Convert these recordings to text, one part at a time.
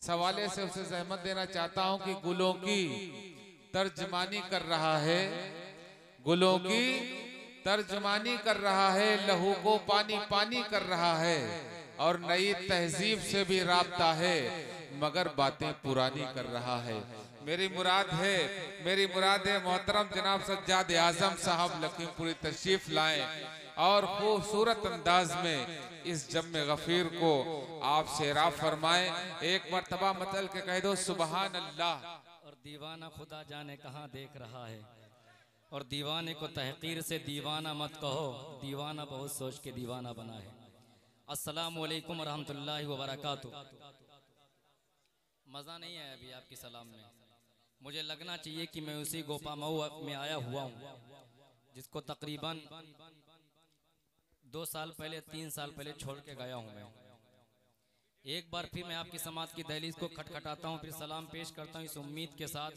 इस हवाले से उसे जहमत देना चाहता हूं कि गुलों की तर्जमानी कर रहा है, गुलों की तर्जमानी कर रहा है, लहू को पानी पानी कर रहा है और नई तहजीब से भी राब्ता है, मगर बातें पुरानी कर रहा है। मेरी मुराद है मोहतरम जनाब सज्जाद आजम साहब लखीमपुरी तशरीफ लाएं और खूबसूरत अंदाज में इस जम्मे गफीर को आप शेरा फरमाएं। एक मर्तबा मतल के कह दो सुबहान अल्लाह। और दीवाना खुदा जाने कहाँ देख रहा है, और दीवाने को तहकीर से दीवाना मत कहो, दीवाना बहुत सोच के दीवाना बना है। अस्सलामु अलैकुम रहमतुल्लाहि व बरकातुहू। मज़ा नहीं आया अभी आपकी सलाम में। मुझे लगना चाहिए कि मैं उसी गोपा मऊ में आया हुआ हूँ जिसको तकरीबन 2 साल पहले 3 साल पहले छोड़ के गया हूँ मैं। एक बार फिर मैं आपकी समात की दहलीज को खटखटाता हूँ, फिर सलाम पेश करता हूँ इस उम्मीद के साथ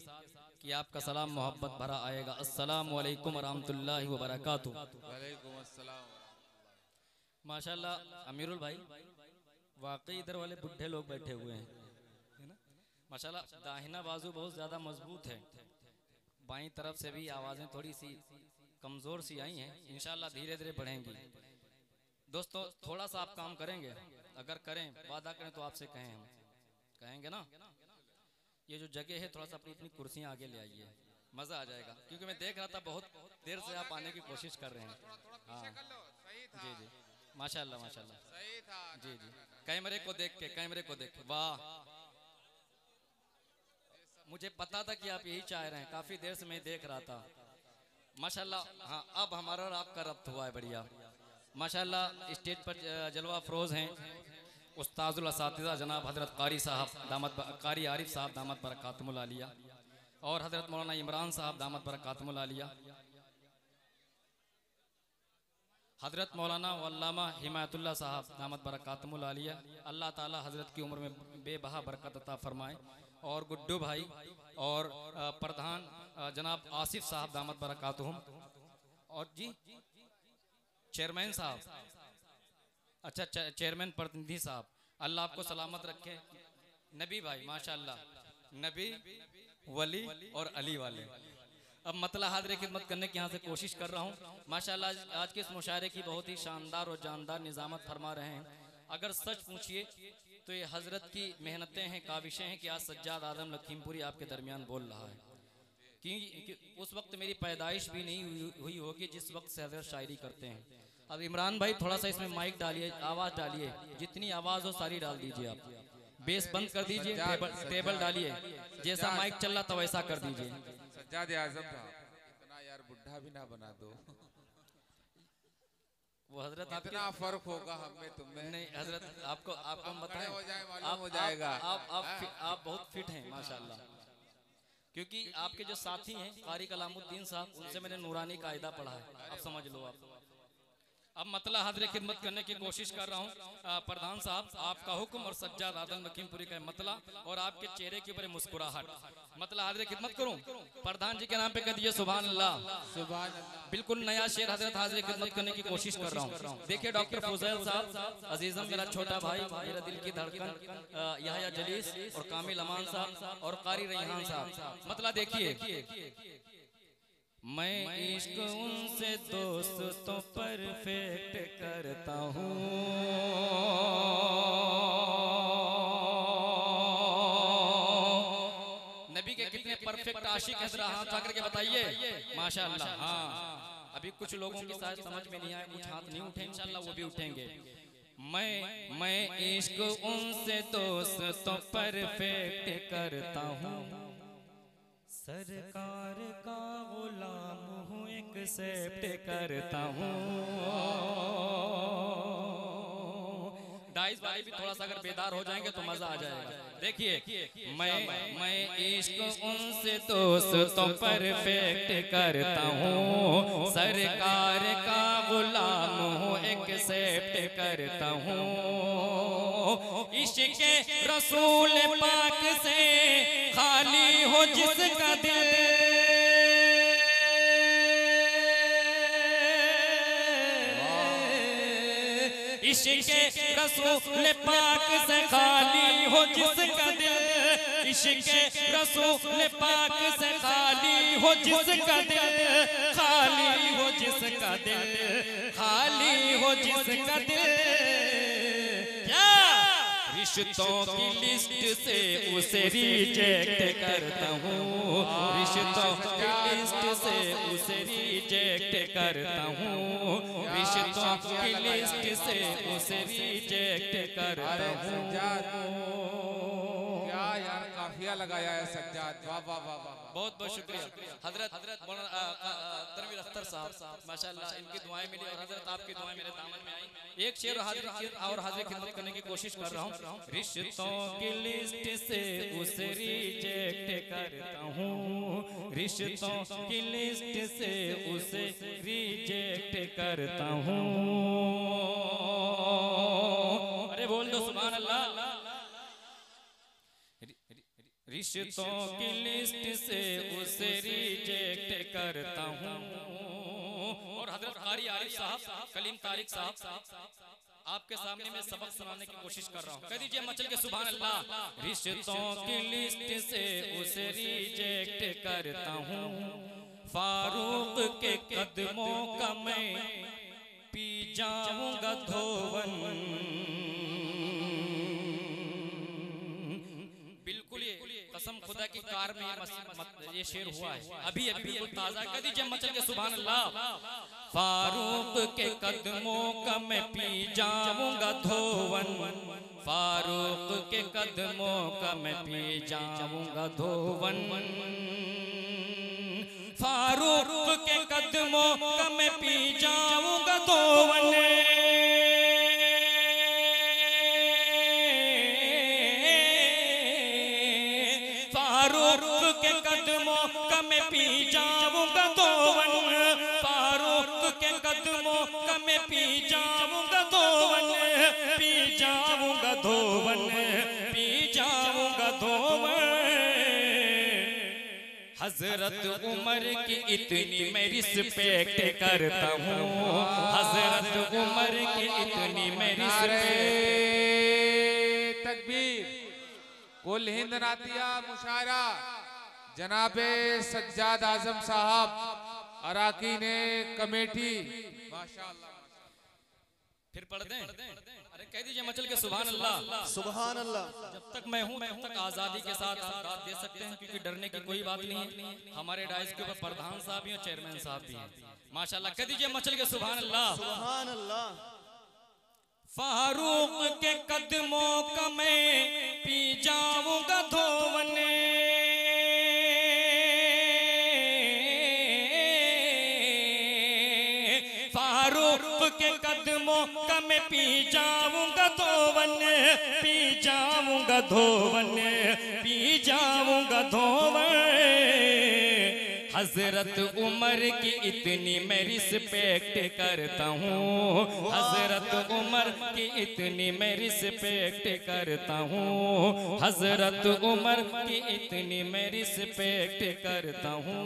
कि आपका सलाम मोहब्बत भरा आएगा। अस्सलामु अलैकुम रहमतुल्लाहि व बरकातुहू। वालेकुम अस्सलाम। माशाल्लाह अमीरुल भाई, वाकई इधर वाले बुढ़े लोग बैठे हुए हैं, है ना? माशाल्लाह दाहिना बाजू बहुत ज़्यादा मजबूत है, बाईं तरफ से भी आवाज़ें थोड़ी सी कमज़ोर सी आई हैं, इंशाल्लाह धीरे धीरे बढ़ेंगी। दोस्तों थोड़ा सा आप काम करेंगे, अगर करें वादा करें तो आपसे कहें, हम कहेंगे ना, ये जो जगह है थोड़ा सा अपनी अपनी कुर्सियाँ आगे ले आइए, मज़ा आ जाएगा। क्योंकि मैं देख रहा था बहुत देर से आप आने की कोशिश कर रहे हैं। हाँ जी जी, माशाल्लाह माशाल्लाह, जी जी, कैमरे को देख के वाह, मुझे पता था कि आप यही चाह रहे हैं, काफ़ी देर से मैं देख रहा था माशाल्लाह। हाँ अब हमारा और आपका रब्त हुआ है, बढ़िया माशाल्लाह। स्टेज पर जलवा अफरोज़ हैं उस्ताजुल असातिज़ा जनाब हज़रत कारी साहब दामत कारी आरिफ साहब दामत बरकातुहुल आलिया और हज़रत मौलाना इमरान साहब दामत बरकातुहुल आलिया, हज़रत मौलाना वल्लामा हिमायतुल्लाह साहब दामत बरकातुहुल आलिया। अल्लाह ताला हज़रत की उम्र में बेबहा बरकत अता फरमाए। और गुड्डू भाई और प्रधान जनाब आसिफ साहब दामत बरकातुहुम, और जी चेयरमैन साहब, अच्छा चेयरमैन प्रतिनिधि साहब, अल्लाह आपको सलामत रखे। नबी भाई माशाल्लाह, नबी वली और अली वाले। अब मतला हाज़िर खिदमत करने की यहाँ से कोशिश कर रहा हूँ माशाल्लाह। आज के इस मुशायरे की बहुत ही शानदार और जानदार निज़ामत फरमा रहे हैं। अगर सच पूछिए तो ये हज़रत की मेहनतें हैं, काविशें हैं कि आज सज्जाद आदम लखीमपुरी आपके दरमियान बोल रहा है। कि उस वक्त मेरी पैदाइश भी नहीं हुई होगी जिस वक्त से हज़रत शायरी करते हैं। अब इमरान भाई थोड़ा सा इसमें माइक डालिए, आवाज़ डालिए, जितनी आवाज़ हो सारी डाल दीजिए आप, बेस बंद कर दीजिए, टेबल डालिए, जैसा माइक चल रहा था वैसा कर दीजिए। सज्जाद आजम साहब इतना यार बुढ़ा भी ना बना दो, वो हजरत इतना फर्क होगा हमें तुमने। नहीं हजरत आपको हम बताएं, हो जाए मालूम हो जाएगा। आप बहुत फिट हैं माशाल्लाह, क्योंकि आपके जो साथी हैं कारी कलामुद्दीन साहब, उनसे मैंने नूरानी कायदा पढ़ा है, अब समझ लो आप। अब मतला हाज़िर खिदमत करने की कोशिश कर रहा हूँ। प्रधान साहब आपका हुक्म और सज्जाद आदम लखीमपुरी का मतला और आपके चेहरे के ऊपर मुस्कुराहट, मतला हाज़िर खिदमत करूँ। प्रधान जी के नाम पे कह दीजिए सुभान अल्लाह, सुभान अल्लाह। बिल्कुल नया शेर हजरत हाज़िर खिदमत करने की कोशिश कर रहा हूँ। देखिए डॉक्टर फुज़ैल साहब अजीज़म, मेरा छोटा भाई, मेरा दिल की धड़कन, यहया जलीस और कामिल अमान साहब और कारी रैहान साहब, मतला देखिए। मैं इश्क उनसे दोस्तों परफेक्ट करता हूँ, नबी के कितने परफेक्ट आशिक हैं जरा हाथ उठा करके बताइए माशाअल्लाह। हाँ अभी कुछ लोगों की शायद समझ में नहीं आया, कुछ हाथ नहीं उठे, इंशाअल्लाह वो भी उठेंगे। मैं इश्क उनसे दोस्तों परफेक्ट करता हूँ, सरकार का गुलाम हूँ, एक्सेप्ट करता हूँ। डाइस वाले भी थोड़ा सा अगर बेदार हो जाएंगे तो मजा आ जाएगा। देखिए मैं इश्क उनसे दोस्तों परफेक्ट करता हूँ, सरकार का गुलाम हूँ, एक्सेप्ट करता हूँ। इश्क रसूल पाक से खाली हो जिसका दिल, इश्क रसूल पाक से खाली हो जिसका दिल, इश्क़ रसूल पाक से खाली हो जिसका दिल, खाली हो जिसका दिल, खाली हो जिसका दिल। क्या रिश्तों की लिस्ट से उसे रिजेक्ट करता हूँ, रिश्तों की लिस्ट से उसे रिजेक्ट करता हूँ, रिश्तों की लिस्ट से उसे रिजेक्ट करता हूँ। क्या यार काफिया लगाया है सज्जाद, वाह वाह वाह वाह। बहुत बहुत शुक्रिया हजरत तनवीर अख्तर साहब, माशाल्लाह इनकी दुआएं मिली और हजरत आपकी दुआएं मेरे दामन में आई। एक शेर हाजिर खिदमत करने की कोशिश कर रहा हूँ। रिश्तों की लिस्ट से उसे रिजेक्ट करता हूँ, रिश्तों की लिस्ट से उसे रिजेक्ट करता हूँ। अरे बोल दो सुभान अल्लाह। रिश्तों की लिस्ट से उसे रिजेक्ट करता हूँ। और हजरत कारी आरिफ साहब, कलीम तारिक साहब, आपके सामने मैं सबक सुनाने की कोशिश कर रहा हूँ। कह दीजिए मचल के सुभान अल्लाह। रिश्तों की लिस्ट से उसे रिजेक्ट करता हूँ, फारूक के कदमों का मैं पी जाऊंगा धोवन। बिल्कुल ये कसम खुदा की कार में ये शेर हुआ है अभी अभी बिल्कुल ताजा। कह दीजिए मचल के सुभान अल्लाह। फारूक के कदमों का मैं पी जाऊंगा धोवन, फारूक के कदमों का मैं पी जाऊंगा धोवन, फारूक के कदमों का मैं पी जाऊंगा धोवन। फारूक के कदमों का मैं पी जाऊंगा धोवन, फारूक के कदमों का मैं पी जाऊंगा धोवन, पी जाऊंगा धोवन, पी जाऊंगा धोवन। हजरत उमर की इतनी मैं रिस्पेक्ट करता हूँ, हजरत उमर की इतनी मैं रिस्पेक्ट। तकबीर। कुल हिंद नातिया मुशायरा जनाबे सज्जाद आजम साहब, अराकीन कमेटी, माशाअल्लाह। फिर पढ़ दें। अरे कह दीजिए मचल के सुभान अल्लाह, सुभान अल्लाह। जब तक मैं हूँ तब तक आज़ादी के साथ आप दाद दे सकते हैं, क्योंकि डरने की कोई बात नहीं है। हमारे डाइस के ऊपर प्रधान साहब भी और चेयरमैन साहब भी हैं, माशाअल्लाह। कह दीजिए मचल के सुभान अल्लाह, सुभान अल्लाह। फारूक के कदमों का मैं पी जाऊंगा धोवन, फारूक के कदमों का मैं पी जाऊंगा धोवन, पी जाऊंगा धोवन, पी जाऊंगा धोवन। हजरत उमर की इतनी मैं रिस्पेक्ट करता हूँ, हजरत उमर की इतनी मैं रिस्पेक्ट करता हूँ, हजरत उमर की इतनी मैं रिस्पेक्ट करता हूँ।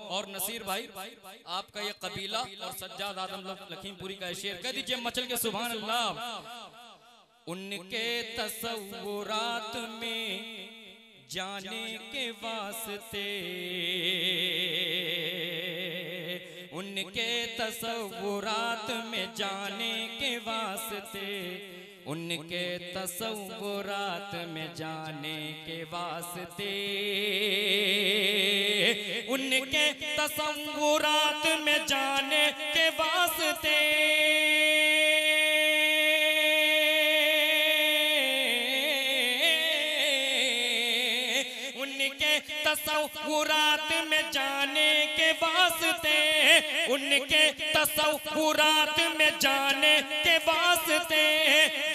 और नसीर भाई आपका ये कबीला और सज्जाद आदम लखीमपुरी का शेर, कह दीजिए मचल के सुभान अल्लाह। उनके तसव्वुरात में जाने के वास्ते, उनके तसव्वुरात में जाने के वास्ते, उनके तसव्वुरात में जाने के वास्ते, उनके तसव्वुरात में जाने के वास्ते, तसव्वुरात में जाने के वास्ते, उनके तसव्वुरात में जाने के वास्ते,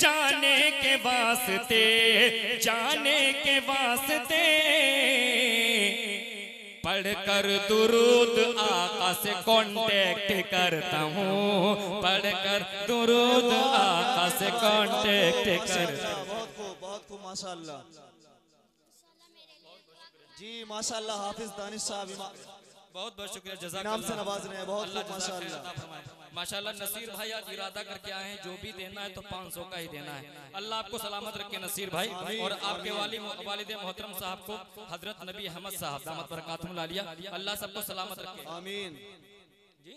जाने के वास्ते, जाने के वास्ते, पढ़कर दुरूद आका से कांटेक्ट करता हूँ, पढ़कर दुरूद आका से कांटेक्ट करता हूँ। बहुत खूब माशाअल्लाह जी, माशाअल्लाह। हाफिज दानिश साहब बहुत बहुत शुक्रिया इनाम से जज़ाकल्लाह। नवाज रहे हैं, बहुत अल्लाह खूब जज़ाक खैर माशाअल्लाह। अता फरमाए। माशाअल्लाह नसीर भाई आज इरादा करके आए हैं, जो भी देना है तो 500 का ही देना है। अल्लाह आपको सलामत रखे नसीर भाई, और आपके वालिद मोहतरम साहब को हजरत नबी अहमद साहब दामत बरकातुहुल आलिया, अल्लाह सबको सलामत रखे। आमीन। जी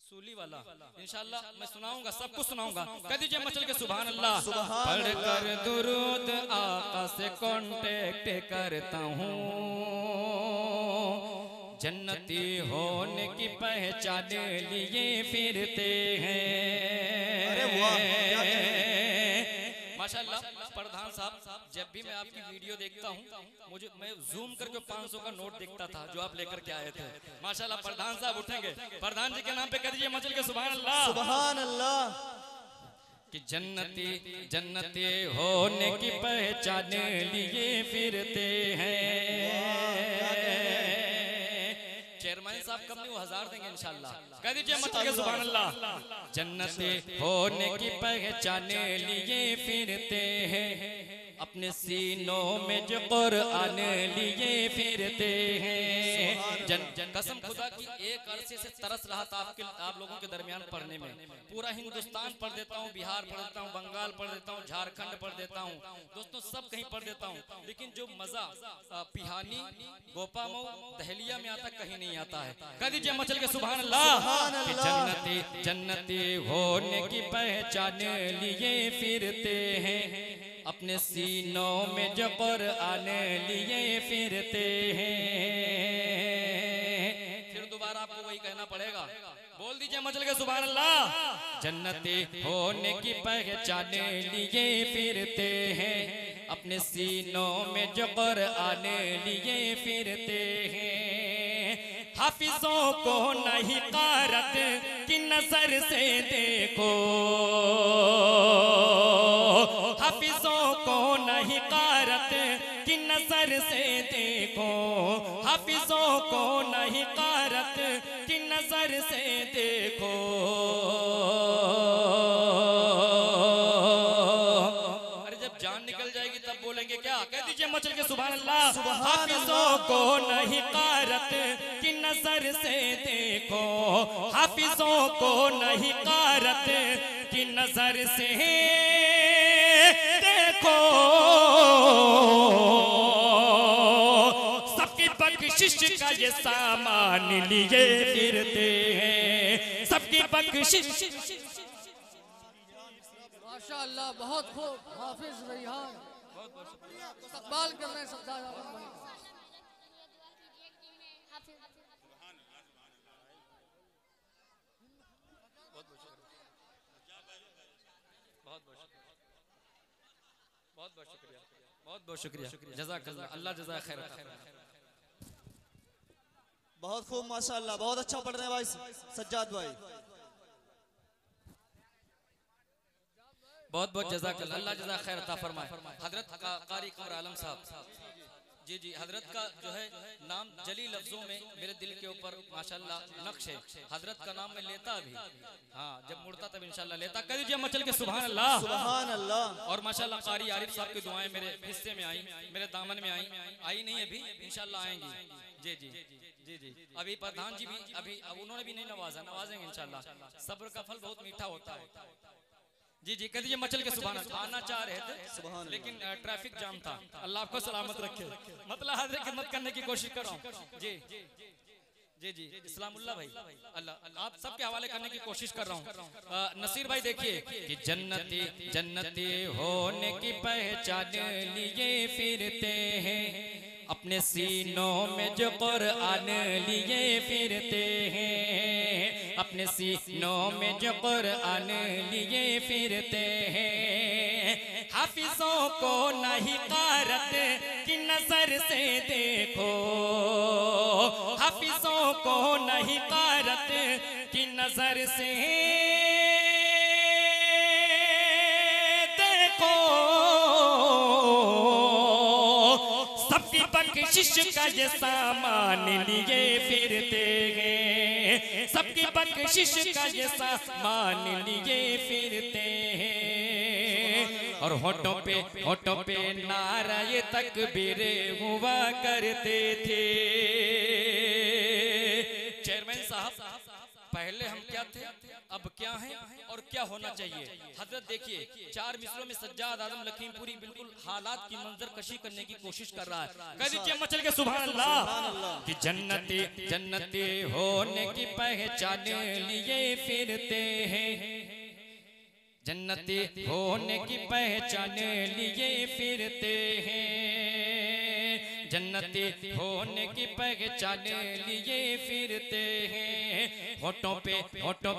सूली वाला इंशाल्लाह मैं सुनाऊंगा, सबको सुनाऊंगा। कह दीजिए मचल के सुभान अल्लाह। पढ़कर दुरूद आका से कांटेक्ट करता हूँ, जन्नती होने की पहचान लिए फिरते हैं। अरे वाह, क्या माशाल्लाह प्रधान साहब, जब भी मैं आपकी वीडियो देखता हूँ मैं जूम करके 500 का नोट देखता था जो आप लेकर के आए थे। माशाल्लाह प्रधान साहब उठेंगे, प्रधान जी के नाम पे कर दीजिए मचल के सुभान अल्लाह। सुभान अल्लाह। कि जन्नती जन्नती होने की पहचान लिए फिरते हैं। चेयरमैन साहब कब नहीं वो 1000 देंगे इंशाल्लाह। कह दीजिए मचल के सुभान अल्लाह। जन्नती होने की पहचान लिए फिरते हैं, अपने सीनों में जो कुरान लिए फिरते हैं। कसम खुदा की एक अरसे से तरस रहा था आप लोगों के दरमियान पढ़ने में। पूरा हिंदुस्तान पढ़ देता हूँ, बिहार पढ़ देता हूँ, बंगाल पढ़ देता हूँ, झारखंड पढ़ देता हूँ, दोस्तों सब कहीं पढ़ देता हूँ, लेकिन जो मजा पिहानी, गोपामऊ, दहलिया में आता कहीं नहीं आता है। कह दीजिए मचल के सुभान अल्लाह। जन्नती जन्नती होने की पहचान लिए फिरते हैं, अपने सीनों में जो कुरान लिए फिरते हैं। फिर दोबारा आपको वही कहना पड़ेगा, बोल दीजिए मचल के सुभान अल्लाह। जन्नती होने की पहचान लिए फिरते हैं, अपने सीनों में जो कुरान लिए फिरते हैं। हाफिजों को नहीं कारत की नजर से देखो, हाफिजों को नहीं कारत की नजर से देखो, हाफिजों को नहीं कारत की नजर से देखो। अरे जब जान निकल जाएगी तब बोलेंगे क्या? कह दीजिए मचल के सुभान अल्लाह। हाफिजों को नहीं कारत की नजर से देखो, हाफिजों को नहीं कारत की नजर से देखो। सबकी बख्शिश का ये सामान लिए फिरते हैं, सबकी बख्शिश। माशाअल्लाह बहुत खूब। हाफिज रैहान इस्तकबाल कर रहे हैं सरदार आलम भाई। बहुत बहुत शुक्रिया जज़ाकल्लाह, अल्लाह जज़ा खैर। बहुत खूब माशाअल्लाह, बहुत अच्छा पढ़ रहे हैं भाई सज्जाद भाई। बहुत बहुत जज़ाकल्लाह, अल्लाह जज़ा खैर अता फरमाए। हजरत कारी कमर आलम साहब, जी जी, हजरत का जो है नाम जली लफ्जों में मेरे दिल के ऊपर माशाल्लाह नक्श है। हजरत का नाम मैं लेता भी, हाँ जब मुड़ता तब इंशाल्लाह लेता। कह दीजिए मचल के सुभान अल्लाह। सुभान अल्लाह। और माशाल्लाह कारी आरिफ साहब की दुआएं मेरे हिस्से में आई, मेरे दामन में आई नहीं अभी, इंशाल्लाह आएंगी। जी जी जी जी, अभी प्रधान जी भी अभी उन्होंने भी नहीं नवाजा, नवाजेंगे इंशाल्लाह। सब्र का फल बहुत मीठा होता है। जी जी, कह दीजिए मचल के सुभान अल्लाह। आना चाह रहे थे लेकिन ट्रैफिक जाम था। अल्लाह आपको सलामत रखे। मतलब हाजिर खिदमत करने की कोशिश कर रहा हूँ। जी जी जी, इस्लामुल्लाह भाई, अल्लाह आप सबके हवाले करने की कोशिश कर रहा हूँ। नसीर भाई देखिए कि जन्नती जन्नती होने की पहचान लिए फिरते हैं, अपने सीनों में जो कुरान लिए फिरते हैं, अपने सीनों में जो कुरान लिए फिरते हैं। हाफिजों को नहीं कारत की नजर से देखो, हाफिजों को नहीं कारत की नजर से देखो। सबकी बख्शिश का ये सामान लिए फिरते हैं, सबकी बख्शिश का ये सामान लिए फिरते हैं। और होठों पे नारे तकबीरे हुआ करते थे। चेयरमैन साहब, पहले हम क्या थे, अब क्या हैं और क्या होना चाहिए। हजरत देखिए 4 मिसरों में सज्जाद आजम लखीमपुरी बिल्कुल हालात की मंजर कशी करने की कोशिश कर रहा है। कह दीजिए मचल के सुभान अल्लाह। कि जन्नती होने की पहचान लिए फिरते हैं, जन्नती होने की पहचान लिए फिरते हैं, जन्नती होने की पहचान लिए फिरते हैं। होठों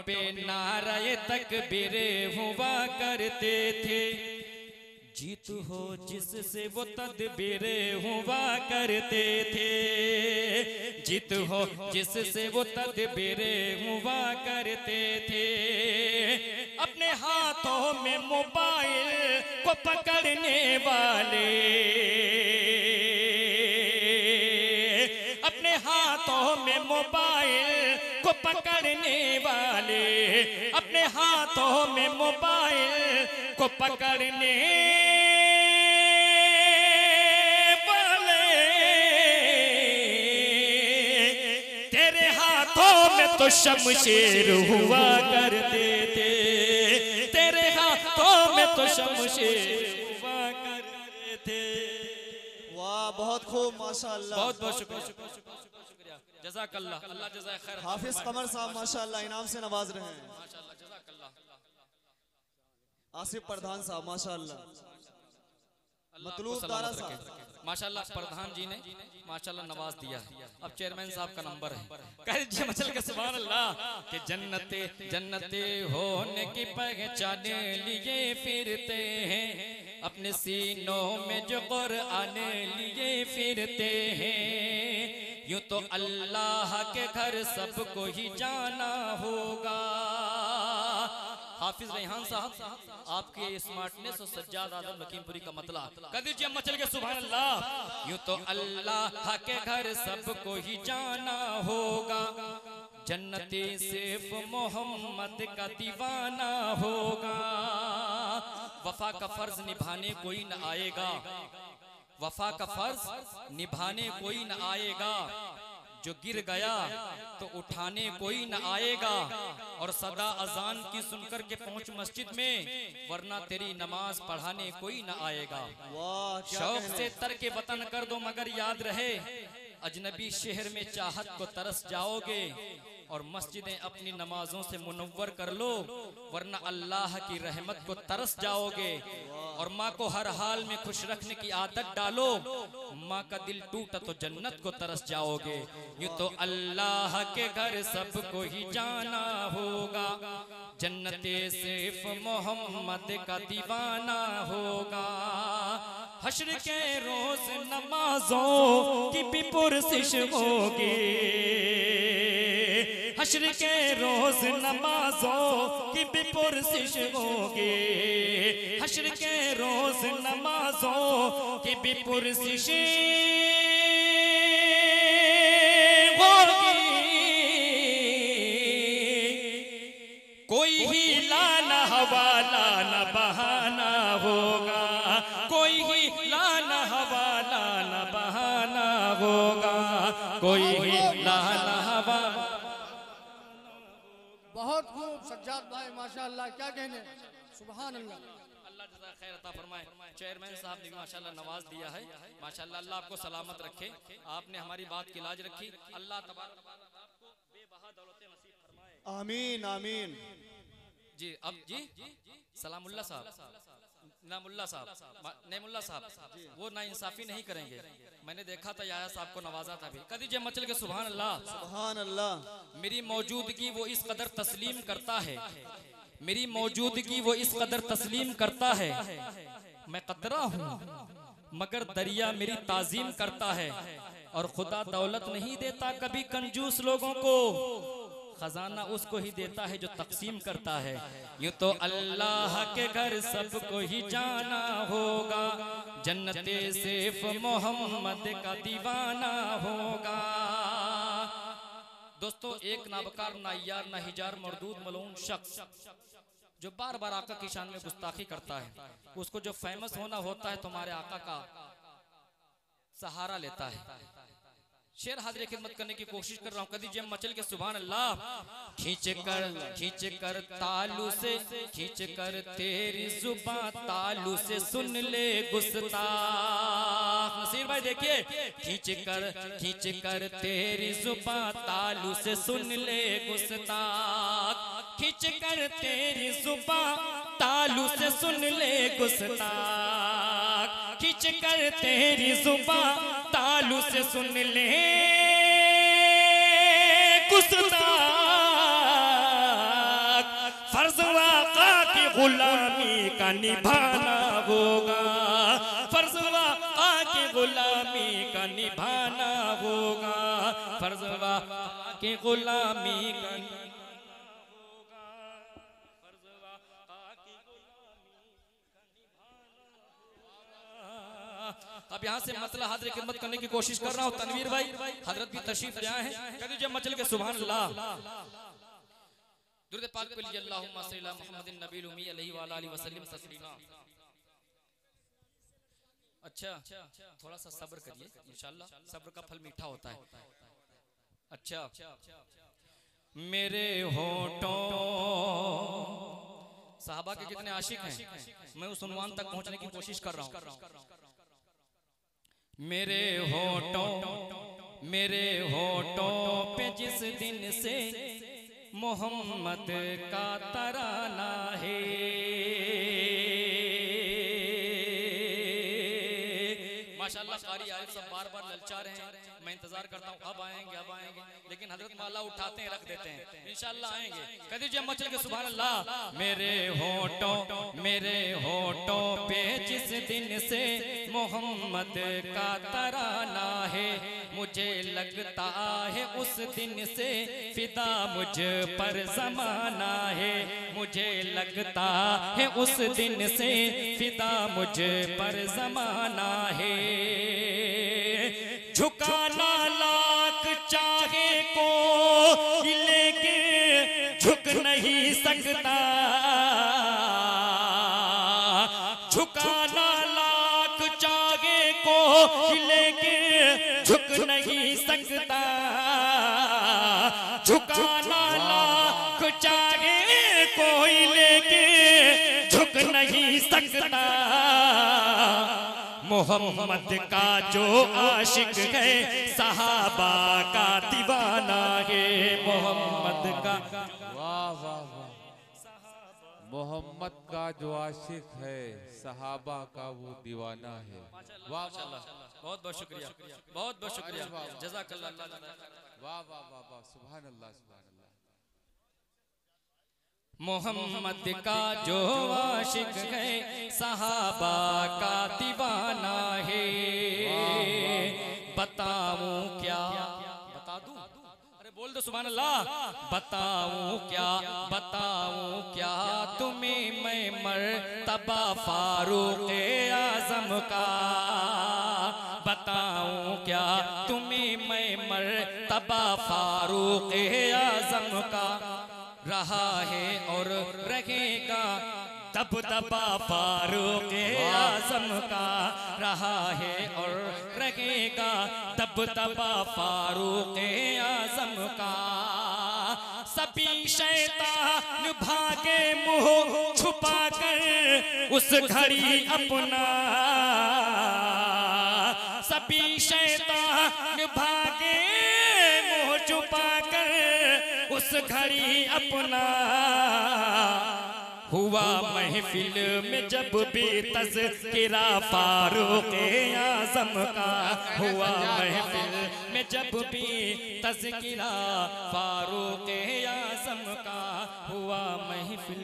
पे नारे तकबीरे हुआ करते थे। जीत हो जिससे वो तदबीरे हुआ करते थे, जीत हो जिससे वो तदबीरे हुआ करते थे। अपने हाथों में मोबाइल को पकड़ने वाले, अपने हाथों में मोबाइल को पकड़ने वाले, अपने हाथों में मोबाइल को पकड़ने वाले, तेरे हाथों में तो शमशीर हुआ करते थे, तेरे हाथों में तो शमशीर हुआ करते थे। वाह, बहुत खूब, माशाअल्लाह। बहुत बहुत शुक्रिया, जज़ाकल्लाह, अल्लाह जज़ाए खैर। हाफिज कमर साहब माशाअल्लाह इनाम से नवाज रहे हैं। माशाअल्लाह, जज़ाकल्लाह। आसिफ प्रधान साहब माशाअल्लाह। अल्लाह आपको मतलूब सलामत दारा रखे। साहब माशाअल्लाह प्रधान जी ने माशाअल्लाह नवाज दिया है। अब चेयरमैन साहब का नंबर है, कह दीजिए मचल के सुभान अल्लाह। कि जन्नते होने की पहचान लिए फिरते हैं, अपने सीनों में जो कुरान लिए फिरते हैं। यूं तो अल्लाह के घर सबको ही जाना होगा। हाफिज रेहान साहब, आपके स्मार्टनेस और सज्जाद आजम लखीमपुरी का मतलब कह दीजिए मचल के सुभान अल्लाह। यूं तो अल्लाह के घर सबको ही जाना होगा, जन्नती सिर्फ मोहम्मद का दीवाना होगा। वफा का फर्ज निभाने कोई न आएगा, वफा का फर्ज निभाने कोई न आएगा। जो गिर गया तो उठाने कोई न आएगा, और सदा अजान की सुनकर के पहुंच मस्जिद में, वरना तेरी नमाज पढ़ाने कोई न आएगा। वाह, क्या शौक कहने। से तर्क वतन कर दो मगर याद रहे, अजनबी शहर में चाहत को तरस जाओगे। और मस्जिदें अपनी नमाजों से मुनव्वर कर लो, वरना अल्लाह की रहमत को तरस जाओगे। और माँ को हर हाल में खुश रखने की आदत डालो, माँ का दिल टूटा तो जन्नत को तरस जाओगे। यूं तो अल्लाह के घर सबको ही जाना होगा, जन्नते सिर्फ मोहम्मद का दीवाना होगा। हश्र के रोज नमाजों की भी पुरसिश होगी, हश्र के रोज नमाजों की भी पुरसिश होगी, हश्र के रोज नमाजों की भी पुरसिश होगी। कोई ही लाना हवाला न बहाना होगा, कोई ही लाना हवाला न बहाना होगा, कोई ही लाना हवाला। बहुत खूब सज्जाद भाई माशाअल्लाह, क्या कहने, सुभान अल्लाह। अल्लाह जज़ा खैर अता फरमाए। चेयरमैन साहब ने भी माशाअल्लाह नवाज दिया है, माशाअल्लाह। अल्लाह आपको सलामत रखे, आपने हमारी बात की लाज रखी। अल्लाह तबारक व तआला आपको बेबहा दौलतें नसीब फरमाए। आमीन आमीन। जी अब जी सलामुल्लाह साहब, नामुल्लाह साहब, नेमुल्लाह साहब, वो ना इंसाफी नहीं करेंगे। मैंने देखा था याया साहब को नवाजा था भी। कह दीजिए मचल के सुभान अल्लाह। सुभान अल्लाह। मेरी मौजूदगी वो इस कदर तस्लीम करता है, मेरी मौजूदगी वो इस कदर तस्लीम करता है। मैं कतरा हूँ मगर दरिया मेरी ताजीम करता है। और खुदा दौलत नहीं देता कभी कंजूस लोगों को, खजाना उसको ही देता है जो तकसीम करता है। यूं तो अल्लाह के घर सबको ही जाना होगा, जन्नते सिर्फ मोहम्मद का दीवाना होगा। दोस्तों, एक नाबकार, नायार, नाहिजार, मरदूद, मलून शख्स जो बार बार आका की शान में गुस्ताखी करता है, उसको जो फेमस होना होता है तुम्हारे आका का सहारा लेता है। शेर हाजिर खिदमत करने की कोशिश कर रहा हूँ। कदी जब मचल के सुभान अल्लाह। खींच कर तालू से, खींच कर तेरी जुबान तालू से सुन ले गुस्ताख। नसीर भाई देखिए, खींच कर तेरी जुबान तालू से सुन ले गुस्ताख। खींच कर तेरी जुबान तालू से सुन ले गुस्ताख। खींच कर तेरी जुबान तालू से सुन ले गुस्ताख। फर्ज वाक़ा की गुलामी का निभाना होगा। फर्ज वाक़ा की गुलामी का निभाना होगा। फर्ज वाक़ा की गुलामी का अब यहाँ से मतला हाजिर खिदमत करने की कोशिश कर रहा हूँ। तनवीर भाई हजरत भी तशरीफ ले आए हैं। कह दीजिए मचल के सुभान अल्लाह। दुरूद पाक पे लिया अल्लाहुम्मा सल्ली अला मुहम्मदिन नबील उम्मी अलैहि व आलिहि वसल्लम तस्लीमा। अच्छा, थोड़ा सा सब्र करिए, इंशाअल्लाह सब्र का फल मीठा होता है। अच्छा, मेरे होठों, साहबा के कितने आशिक हैं, मैं उस उन्वान तक पहुंचने की कोशिश कर रहा हूँ। मेरे होठों पे जिस दिन से मोहम्मद का तराना है, माशाअल्लाह कारी आरिफ सब बार बार ललचा रहे हैं। मैं इंतजार करता हूँ अब आएंगे, लेकिन हजरत माला उठाते हैं रख देते हैं, इंशाअल्लाह आएंगे। कह दीजिए मचल के सुभान अल्लाह। मेरे होठों पे जिस दिन से मोहम्मद का तराना है, मुझे लगता है उस दिन से फिदा मुझ पर जमाना है। मुझे लगता है उस दिन से फिदा मुझ पर जमाना है। झुकाना लाख चाहे को लेके झुक नहीं सकता। झुकाना लाख चाहे को लेके झुक नहीं सकता। झुकाना लाख चाहे कोई लेके झुक नहीं सकता। मोहम्मद का जो आशिक है सहाबा का दीवाना है। मोहम्मद का, वाह वाह वाह, मोहम्मद का जो आशिक है सहाबा का वो दीवाना है। वाह वाह, बहुत बहुत शुक्रिया, बहुत बहुत शुक्रिया, जज़ाकल्लाह। वाह वाह वाह वाह, सुभान अल्लाह सुभान अल्लाह। मोहम्मद का जो आशिक है सहाबा का दीवाना है। बताऊं क्या, बता दूं, अरे बोल दो सुभान अल्लाह। बताऊं क्या तुम्हें मैं मर्तबा फारूक आजम का। बताऊं क्या तुम्हें मैं मर्तबा फारूक आजम का। रहा है और रहेगा दबदबा फारूक आजम का। रहा है और रहेगा दबदबा फारूक आजम का। सभी शैतान भागे मुंह छुपा कर उस घड़ी अपना। सभी शैतान भागे मुंह छुपा कर उस घड़ी अपना। हुआ महफिल में जब भी तज़किरा फारूक आज़म का। हुआ महफिल में जब भी तज़किरा फारूक आज़म का। हुआ महफिल।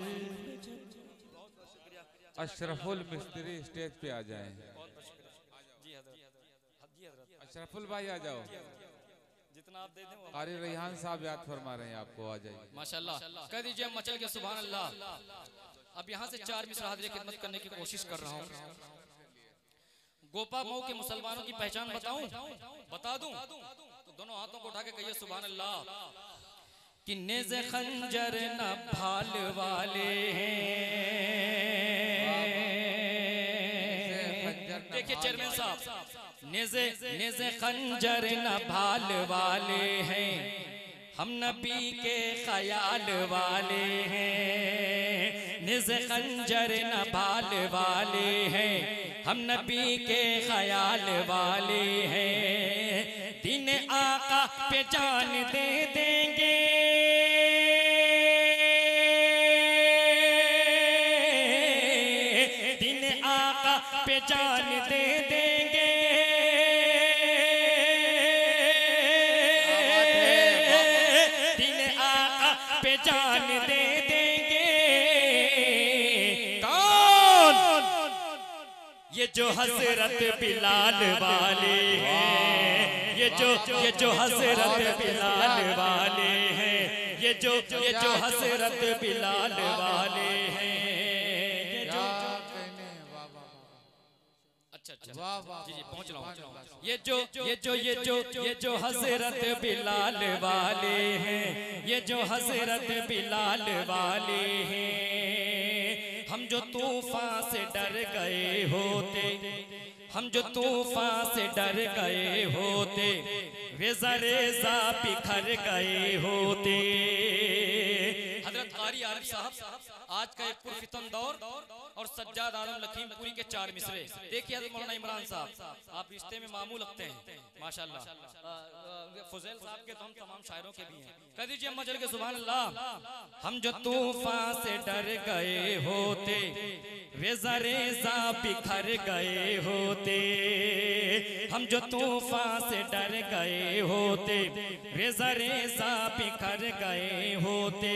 अशरफुल मिस्त्री स्टेज पे आ जाएं। अशरफुल भाई आ जाओ। जितना आप दे दें। कारी रेहान साहब याद फरमा रहे हैं आपको, आ जाइए। माशाल्लाह, कह दीजिए मचल के सुभान अल्लाह। अब यहाँ से 4 मिसरा हाजिर खिदमत करने की कोशिश कर रहा हूँ। गोपा मऊ के मुसलमानों की पहचान बताऊं, बता दूं तो दोनों हाथों को उठा के कहिए सुभान अल्लाह। कि नेज़े खंजर न भाल वाले हैं। देखिए चेयरमैन साहब, नेज़े खंजर न भाल वाले हैं, हम नबी के ख्याल वाले हैं। नेज़े खंजर न भाल वाले हैं, हम नबी के ख्याल वाले हैं। दिन आका पे जान दे देंगे, दिन आका पे जान दे देंगे। दिन आका पे जान दे देंगे। कौन? ये जो हजरत बिलाल वाले हैं, ये जो हजरत बिलाल वाले हैं, ये जो हजरत बिलाल वाले हैं। अच्छा जी पहुंच रहा हूँ। ये जो हजरत बिलाल वाले हैं, ये जो हजरत बिलाल वाले हैं। हम जो तूफान से डर गए होते, हम जो तूफान से डर गए होते, रेज़ा रेज़ा बिखर गए होते। हजरत कारी आरिफ साहब आज का एक पुरफितन दौर और सज्जाद आलम लखीमपुरी के 4 मिसरे। देखिए हजरत मौलाना इमरान साहब, आप रिश्ते में मामूल लगते हैं माशाल्लाह। फुजैल साहब के तो हम तमाम शायरों के भी हैं। कह दीजिए अम्मा चल के सुभान अल्लाह। हम जो तूफान से डर गए होते, रेज़ा रेज़ा बिखर गए होते। हम जो तूफान से डर गए होते, रेज़ा रेज़ा बिखर गए होते।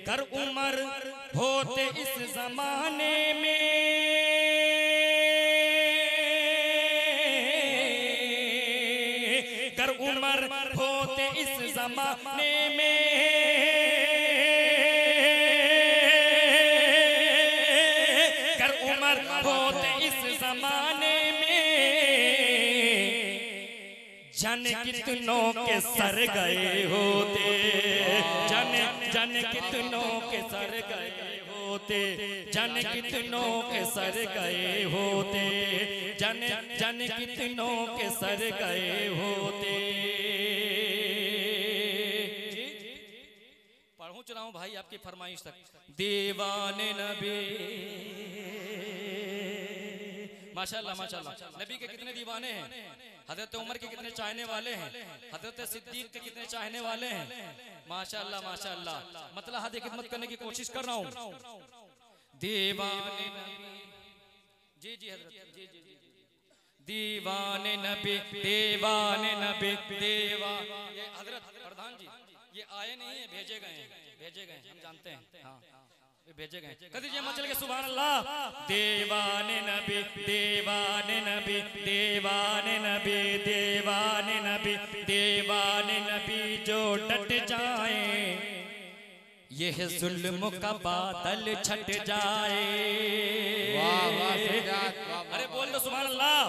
कर उमर होते इस जमाने में, कर उमर होते इस जमाने में। कर उमर होते इस जमाने में। जाने कितनों के सर गए होते, जाने कितनों के सर गए होते, जाने कितनों के सर गए होते, जाने कितनों के सर गए होते। पहुंच रहा हूं भाई आपकी फरमाइश तक। दीवाने नबी माशाल्लाह माशाल्लाह। नबी के कितने दीवाने हैं, हजरत उमर के कितने चाहने वाले हैं, हजरत सिद्दीक के कितने चाहने वाले हैं। माशाल्लाह माशाल्लाह। मतलब हद खिदमत करने की कोशिश कर रहा हूँ। दीवाने जी हजरत जी दीवाने नबी, दीवाने नबी, ये हजरत प्रधान जी ये आए नहीं है, भेजे गए हैं, हम जानते हैं। हाँ भेजे गए। कह दीजिए मचल के सुभान अल्लाह। दीवाने नबी, दीवाने नबी, दीवाने नबी, दीवाने नबी, दीवाने नबी जो डट जाए, यह जुल्म का बादल छट जाए। अरे बोल दो सुभान अल्लाह।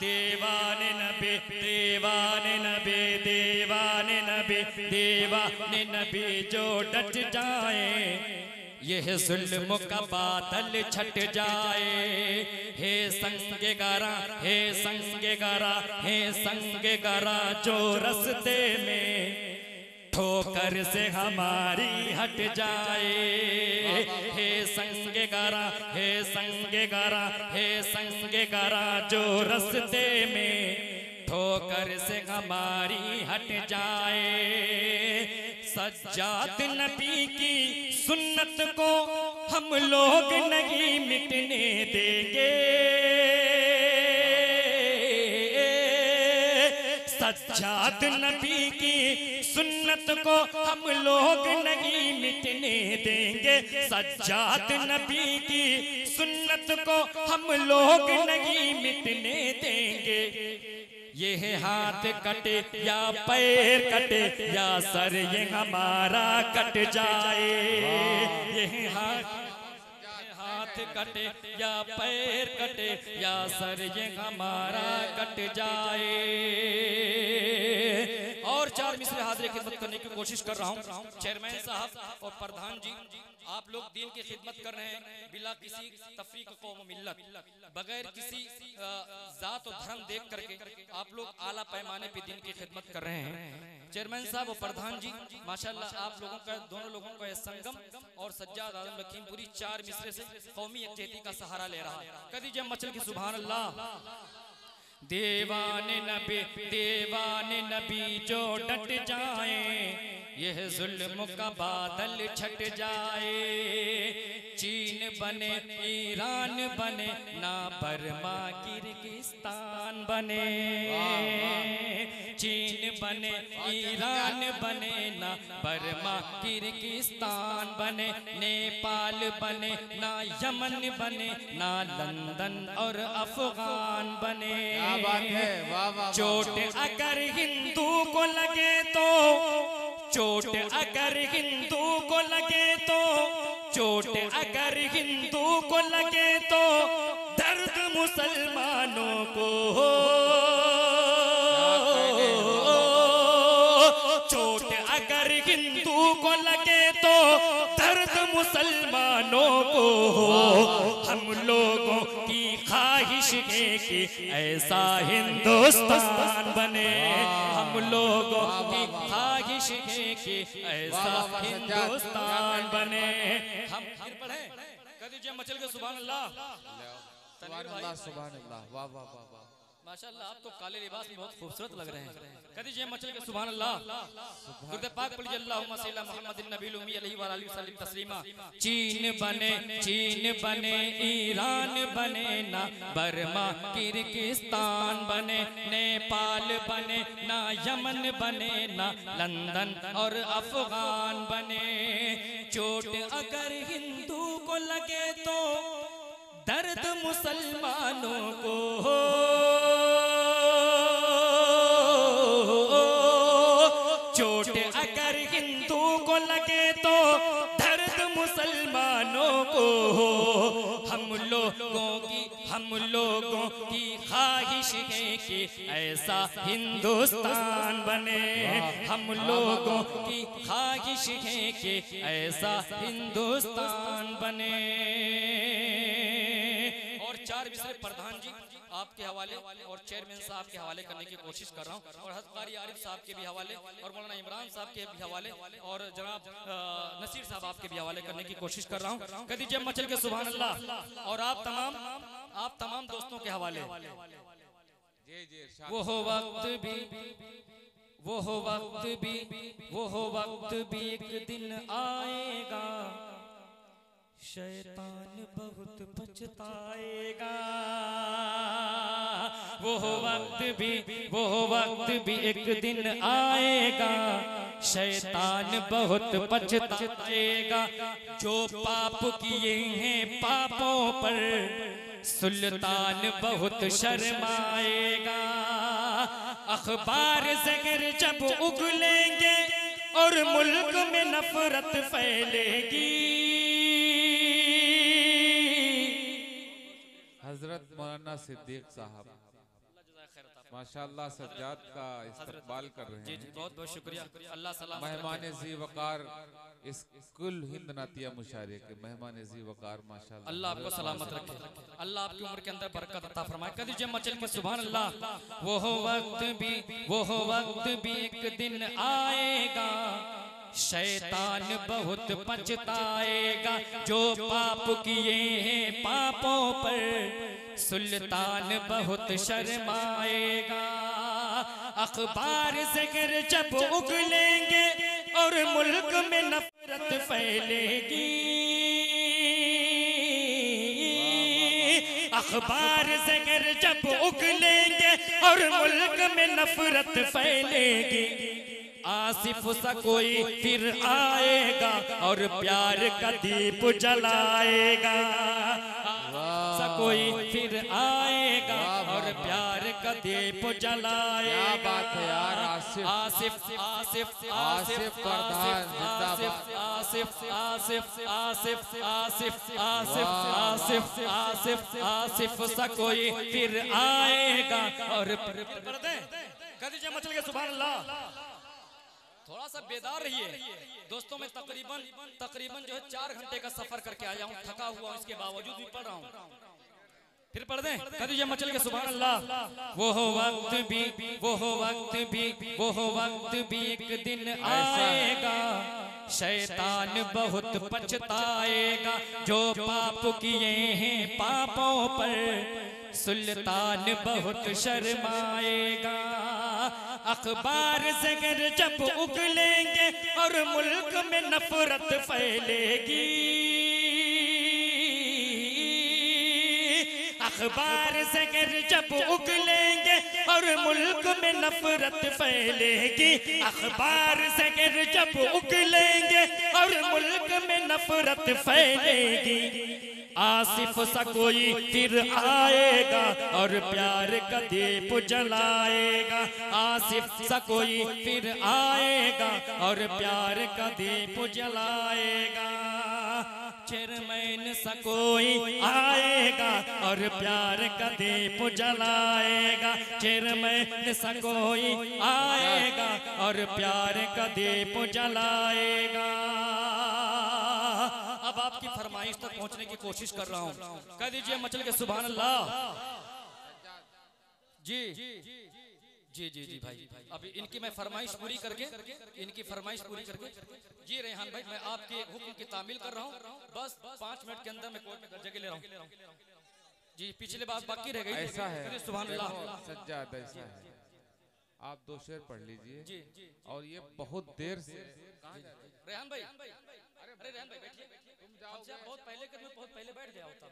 दीवाने नबी, दीवाने नबी, दीवाने नबी, दीवाने नबी जो डट जाए, यह जुल्म का बादल छट जाए। हे संगे गारा, हे संगे गारा, हे संगे गारा जो रस्ते में ठोकर से हमारी हट जाए। हे संगे गारा, हे संगे गारा, हे संगे गारा जो रस्ते में ठोकर से हमारी हट जाए। सज्जाद नबी की सुन्नत को हम लोग नहीं मिटने देंगे। सज्जाद नबी की सुन्नत को हम लोग नहीं मिटने देंगे। सज्जाद नबी की सुन्नत को हम लोग नहीं मिटने देंगे। ये हाथ कटे या पैर कटे या सर ये हमारा कट जाए। ये हाथ कटे या पैर कटे या सर ये हमारा कट जाए। और चार मिसरे हाजिर खिदमत करने की कोशिश कर रहा हूँ। चेयरमैन साहब और प्रधान जी, आप लोग दीन की खिदमत कर रहे हैं बिला किसी तफरीक कौम मिल्लत, बगैर किसी जात और धर्म देख करके आप लोग आला पैमाने पे दीन की खिदमत कर रहे हैं। चेयरमैन साहब और प्रधान जी, माशाल्लाह आप लोगों का, दोनों लोगों का संगम और सज्जाद आजम लखीमपुरी चार मिसरे से कौमी यकजहती का सहारा ले रहा है। कदी जब मचल की सुभान अल्लाह। दीवाने नबी जो डट जाए, यह जुल्म का बादल छट जाए। चीन बने ईरान बने ना बर्मा किर्गिस्तान बने, चीन बने ईरान बने ना बर्मा किर्गिस्तान बने, नेपाल बने ना यमन बने ना लंदन और अफगान बने। चोट अगर हिंदू को लगे तो, चोट अगर हिंदू को लगे तो, चोट अगर हिंदू को लगे तो दर्द मुसलमानों को, चोट अगर हिंदू को लगे तो दर्द मुसलमानों को। हम लोगों की ख्वाहिश है कि ऐसा हिंदुस्तान बने, हम लोगों की ख्वाहिश है कि ऐसा हिंदुस्तान बने। हम फिर पढ़े कदी जब मचल के सुभान अल्लाह, सुभान अल्लाह, वाह वाह वाह वाह, माशाल्लाह आप तो काले लिबास में बहुत खूबसूरत लग रहे हैं। कदी जय मचल के सुभान अल्लाह। दुरूद पाक पढ़िए अल्लाहुम्मा सल्ली अला मुहम्मदिन नबील उम्मी अलैहि व आलिहि वसल्लम तस्लीमा। चीन बने ईरान बने ना बर्मा किर्गिस्तान बने, नेपाल बने ना यमन बने ना लंदन और अफगान बने। चोट अगर हिंदू को लगे तो दर्द मुसलमानों को, चोट अगर हिंदू को लगे तो दर्द मुसलमानों को। हम लोगों की ख्वाहिश है कि ऐसा हिंदुस्तान बने, हम लोगों की ख्वाहिश है कि ऐसा हिंदुस्तान बने। और चार मिसरे प्रधान जी आपके हवाले और चेयरमैन साहब के हवाले करने की कोशिश कर रहा हूँ, और हज़रत कारी आरिफ साहब के भी हवाले और मौलाना इमरान साहब के भी हवाले और जनाब नसीर साहब आपके भी हवाले करने की कोशिश कर रहा हूँ। कदी जब मचल के सुभान अल्लाह। और आप तमाम दोस्तों के हवाले। वो हो वक्त भी एक दिन आएगा, शैतान बहुत पछताएगा। वो वक्त भी एक दिन आएगा, शैतान बहुत पछताएगा। जो पाप किए हैं पापों पर सुल्तान बहुत शर्माएगा। अखबार ज़हर जब उगलेंगे और मुल्क में नफरत फैलेगी। हजरत मौलाना सिद्दीक साहब माशाल्लाह सज्जाद का इस्तकबाल कर रहे हैं। बहुत बहुत शुक्रिया। अल्लाह सलामत मेहमान जी वकार इस कुल हिंद नातिया मुशायरे के मेहमान जी वकार माशाल्लाह। अल्लाह आपको सलामत रखे, अल्लाह आपकी उम्र के अंदर बरकत अता फरमाए। कदी जब मचल के सुभान अल्लाह। वो वक्त भी एक दिन आएगा, शैतान बहुत पछताएगा। जो पाप किए हैं पापों पर सुल्तान बहुत शर्माएगा। अखबार ज़हर जब उगलेंगे और मुल्क में नफरत फैलेगी। अखबार ज़हर जब उगलेंगे और मुल्क में नफरत फैलेगी। आसिफ सा कोई फिर आएगा और प्यार का दीप जलाएगा। सा कोई फिर आएगा और प्यार का दीप जलाएगा। क्या बात है यार। आसिफ आसिफ आसिफ आसिफ प्रधान जिंदाबाद। आसिफ आसिफ आसिफ आसिफ आसिफ आसिफ आसिफ आसिफ सा कोई फिर आएगा और कदी जब मचल के सुभान अल्लाह। थोड़ा सा बेदार रहिए दोस्तों। मैं तकरीबन जो है 4 घंटे का सफर करके आया हूँ, थका हुआ इसके बावजूद भी पढ़ रहा हूँ। फिर पढ़ दें कदीजे मचल के सुभान अल्लाह। वो हो वक्त भी एक दिन आएगा, शैतान बहुत पछताएगा, जो पाप किए हैं पापों पर सुल्तान बहुत शर्माएगा। अखबार ज़िक्र जब उगलेंगे और मुल्क में नफरत फैलेगी, अखबार ज़िक्र जब उगलेंगे और मुल्क में नफरत फैलेगी, अखबार ज़िक्र जब उगलेंगे और मुल्क में नफरत फैलेगी। आसिफ सा कोई फिर आएगा और प्यार का दीप जलाएगा, आसिफ सा कोई फिर आएगा और प्यार का दीप जलाएगा। चेयरमैन सा कोई आएगा और प्यार का दीप जलाएगा, चेयरमैन सा कोई आएगा और प्यार का दीप जलाएगा। अब आपकी फरमाइश तक पहुंचने की कोशिश कर रहा हूं, कह दीजिए मचल के सुभान अल्लाह। जी जी जी जी भाई, अभी इनकी मैं फरमाइश पूरी करके जी रेहान भाई, मैं आपके हुक्म की तामील कर रहा हूँ। बस 5 मिनट के अंदर मैं कोर्ट में जगह ले रहा हूँ जी। पिछले बात बाकी रह गई। ऐसा है सुभान अल्लाह। सज्जाद, ऐसा है आप 2 शेर पढ़ लीजिए जी। और ये बहुत देर से रेहान भाई, अरे रेहान भाई बैठिए, तुम जाओगे बहुत पहले कर, मैं बहुत पहले बैठ गया होता।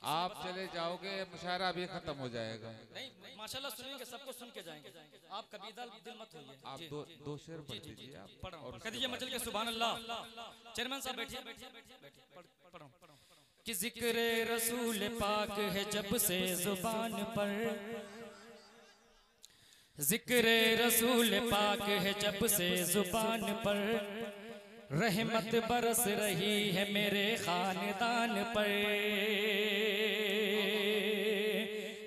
आप चले जाओगे, मुशायरा भी खत्म हो जाएगा। नहीं माशाल्लाह सुनेंगे, सबको सुन के जाएंगे, आप कभी दिल मत होइए। आप 2 शेर पढ़ लीजिए आप। और कह दीजिए मचल के सुभान अल्लाह। चेयरमैन साहब बैठिए, पढ़ो। कि जिक्र रसूल पाक है जब से जुबान पर, जिक्र रसूल पाक है जब से जुबान पर, रहमत बरस रही है मेरे खानदान पर।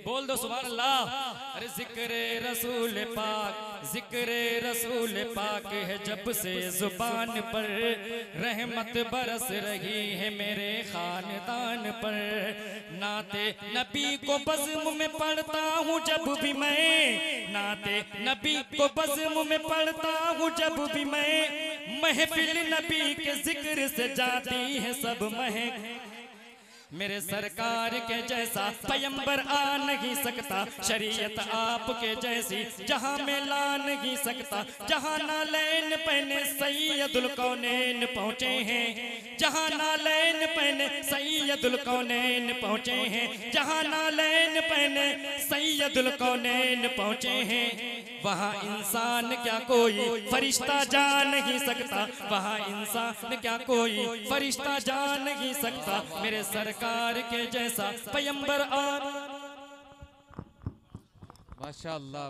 बोल दो सुभान अल्लाह। अरे जिक्र रसूल पाक है जब से जुबान पर, रहमत बरस रही है मेरे खानदान पर। नाते नबी को बज़्म में पढ़ता हूँ जब भी मैं, नाते नबी को बज़्म में पढ़ता हूँ जब भी मैं, महफिल नबी के जिक्र से जाती है सब महक। मेरे सरकार के जैसा पैगंबर आ नहीं सकता, शरीयत आपके जैसी जहां में ला नहीं सकता। जहां नालैन पहने सैयदुल कौनैन पहुंचे हैं, जहां नालैन पहने सैयदुल कौनैन पहुंचे हैं, जहां नालैन पहने सैयदुल कौनैन पहुंचे हैं। वहां इंसान क्या कोई फरिश्ता जा नहीं सकता, वहां इंसान क्या कोई फरिश्ता जा नहीं सकता। मेरे सरकार के जैसा पैगंबर आ। माशाअल्लाह।